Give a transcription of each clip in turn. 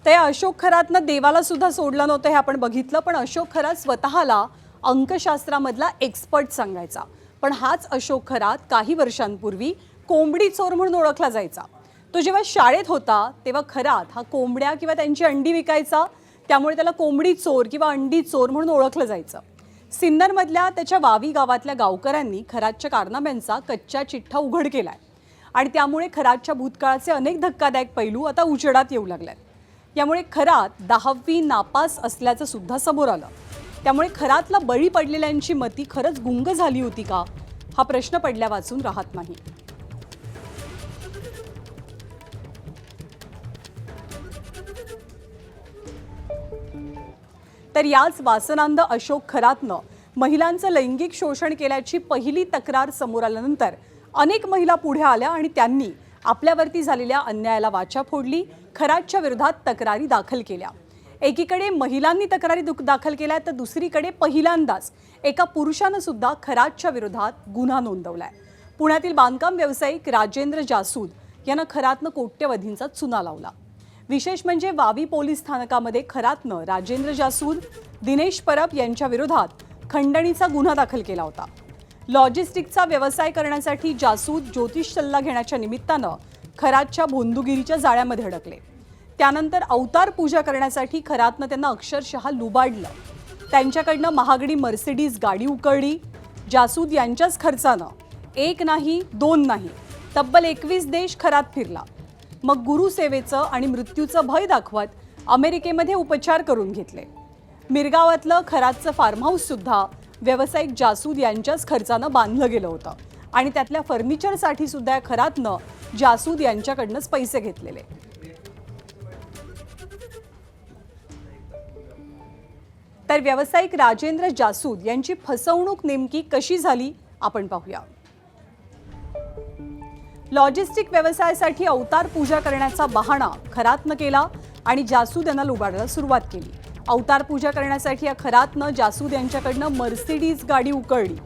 ते अशोक खरातनं देवाला सुद्धा सोडलं नव्हतं हे आपण बघितलं, पण अशोक खरात स्वतःला अंकशास्त्रामधला एक्सपर्ट सांगायचा। पण हाच अशोक खरात काही वर्षांपूर्वी कोंबडी चोर म्हणून ओळखला जायचा। तो जेव्हा शाळेत होता तेव्हा खरात हा कोंबड्या किंवा त्यांची अंडी विकायचा, त्यामुळे त्याला कोंबडी चोर किंवा अंडी चोर म्हणून ओळखलं जायचं। सिन्नरमधल्या त्याच्या वावी गावातल्या गावकऱ्यांनी खरातच्या कारनाम्यांचा कच्चा चिठ्ठा उघड केलाय आणि त्यामुळे खरातच्या भूतकाळाचे अनेक धक्कादायक पैलू आता उजेडात येऊ लागलेत। यामुळे खरात 10वी नापास असल्याचं सुद्धा समोर आलं। त्यामुळे खरातला बळी पडलेल्यांची मती खरंच गुंग झाली होती का, हा प्रश्न पडल्या वाचून राहत नाही। तर याच वासनांध अशोक खरातनं महिलांचं लैंगिक शोषण केल्याची पहिली तक्रार समोर आल्यानंतर अनेक महिला पुढे आल्या आणि त्यांनी आपल्यावरती झालेल्या अन्यायाला वाचा फोडली, खरातच्या विरोधात तक्रारी दाखल केल्या। एकीकडे महिलांनी तक्रारी दाखल केल्या तर दुसरीकडे पहिल्यांदाच एका पुरुषानं सुद्धा खरातच्या विरोधात गुन्हा नोंदवलाय। पुण्यातील बांधकाम व्यावसायिक राजेंद्र जासूद यांना खरातनं कोट्यवधींचा चुना लावला। विशेष म्हणजे वावी पोलीस स्थानकामध्ये खरातनं राजेंद्र जासूद, दिनेश परब यांच्या विरोधात खंडणीचा गुन्हा दाखल केला होता। लॉजिस्टिकचा व्यवसाय करण्यासाठी जासूद ज्योतिष सल्ला घेण्याच्या निमित्तानं खरातच्या भोंदूगिरीच्या जाळ्यामध्ये अडकले। त्यानंतर अवतार पूजा करण्यासाठी खरातनं त्यांना अक्षरशः लुबाडलं। त्यांच्याकडनं महागडी मर्सिडीज गाडी उकळली। जासूद यांच्याच खर्चानं एक नाही दोन नाही तब्बल 21 देश खरात फिरला। मग गुरुसेवेचं आणि मृत्यूचं भय दाखवत अमेरिकेमध्ये उपचार करून घेतले। मिरगावातलं खरातचं फार्म हाऊस सुद्धा व्यावसायिक जासूद यांच्याच खर्चानं बांधलं गेलं होतं आणि त्यातल्या फर्निचरसाठी सुद्धा खरातनं जासूद यांच्याकडनंच पैसे घेतलेले। तर व्यावसायिक राजेंद्र जासूद यांची फसवणूक नेमकी कशी झाली आपण पाहूया। लॉजिस्टिक व्यवसायासाठी अवतार पूजा करण्याचा बहाणा खरातनं केला आणि जासूद यांना लुबाडायला सुरुवात केली। अवतार पूजा करण्यासाठी या खरातनं जासूद यांच्याकडनं मर्सिडीज गाडी उकळली।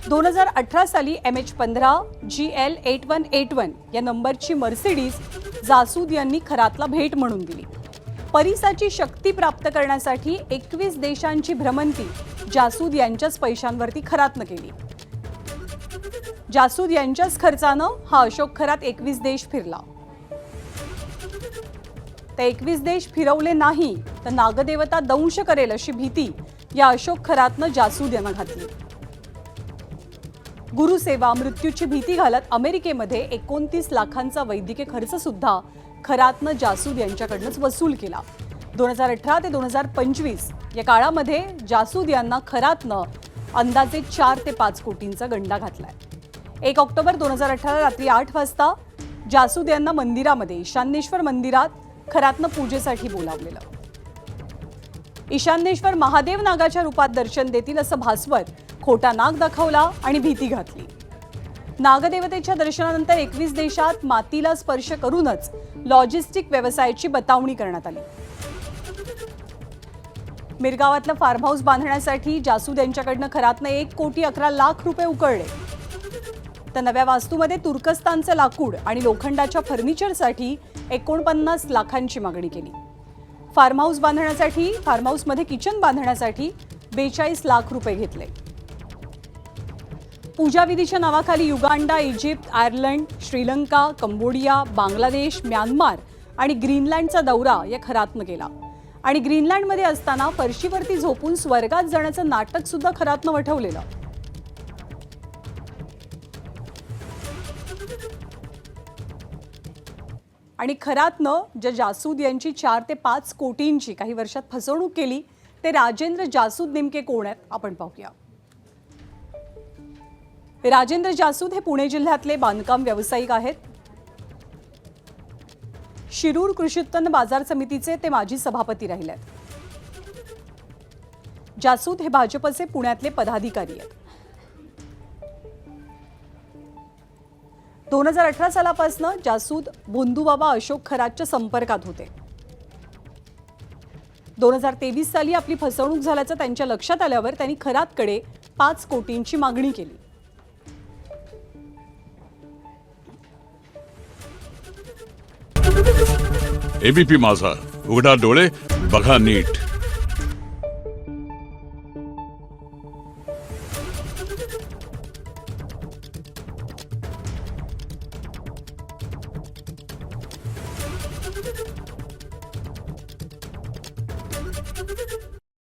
2018 साली MH15 GL 8181 या नंबरची मर्सिडीज जासूद यांनी खरातला भेट म्हणून दिली। परिसाची शक्ती प्राप्त करण्यासाठी 21 देशांची भ्रमंती जासूद यांच्याच पैशांवरती खरातनं केली। जासूद यांच्याच खर्चानं हा अशोक खरात 21 देश फिरला। ते 21 देश फिरवले नाही तर नागदेवता दंश करेल अशी भीती या अशोक खरातनं जासूद यांना घातली। गुरुसेवा, मृत्यूची भीती घालत अमेरिकेमध्ये 29 लाखांचा वैद्यकीय खर्च सुद्धा खरातनं जासूद यांच्याकडनंच वसूल केला। 2018 ते 2025 या काळामध्ये जासूद यांना खरातनं अंदाजे 4 ते 5 कोटींचा गंडा घातलाय। 1 ऑक्टोबर 2018 रात्री 8 वाजता जासूद यांना मंदिरामध्ये ईशान्येश्वर मंदिरात खरातनं पूजेसाठी बोलावलेलं। ईशान्येश्वर महादेव नागाच्या रूपात दर्शन देतील असं भासवत खोटा नाग दाखवला आणि भीती घातली। नागदेवतेच्या दर्शनानंतर 21 देशात मातीला स्पर्श करूनच लॉजिस्टिक व्यवसायाची बतावणी करण्यात आली। मिरगावातलं फार्म हाऊस बांधण्यासाठी जासूद यांच्याकडनं खरातनं 1,11,00,000 रुपये उकळले। तर नव्या वास्तूमध्ये तुर्कस्तानचं लाकूड आणि लोखंडाच्या फर्निचरसाठी 49 लाखांची मागणी केली। फार्म हाऊसमध्ये किचन बांधण्यासाठी 42 लाख रुपये घेतले। पूजाविधीच्या नावाखाली Uganda, Egypt, Ireland, Sri Lanka, Cambodia, Bangladesh, Myanmar आणि ग्रीनलँडचा दौरा या खरातनं केला आणि ग्रीनलँडमध्ये असताना फरशीवरती झोपून स्वर्गात जाण्याचं नाटक सुद्धा खरातनं वठवलेलं। आणि खरातनं ज्या जासूद यांची 4 ते 5 कोटींची काही वर्षात फसवणूक केली ते राजेंद्र जासूद नेमके कोण आहेत आपण पाहूया। राजेंद्र जासूद हे पुणे जिल्ह्यातले बांधकाम व्यावसायिक आहेत। शिरूर कृषी उत्पन्न बाजार समितीचे ते माजी सभापती राहिलेत। जासूद हे भाजपचे पुण्यातले पदाधिकारी आहेत। 2018 सालापासून जासूद भोंदूबाबा अशोक खरातच्या संपर्कात होते। 2023 साली आपली फसवणूक झाल्याचं त्यांच्या लक्षात आल्यावर त्यांनी खरातकडे 5 कोटींची मागणी केली। Thank you. एबीपी माझा, उघडा डोळे बघा नीट.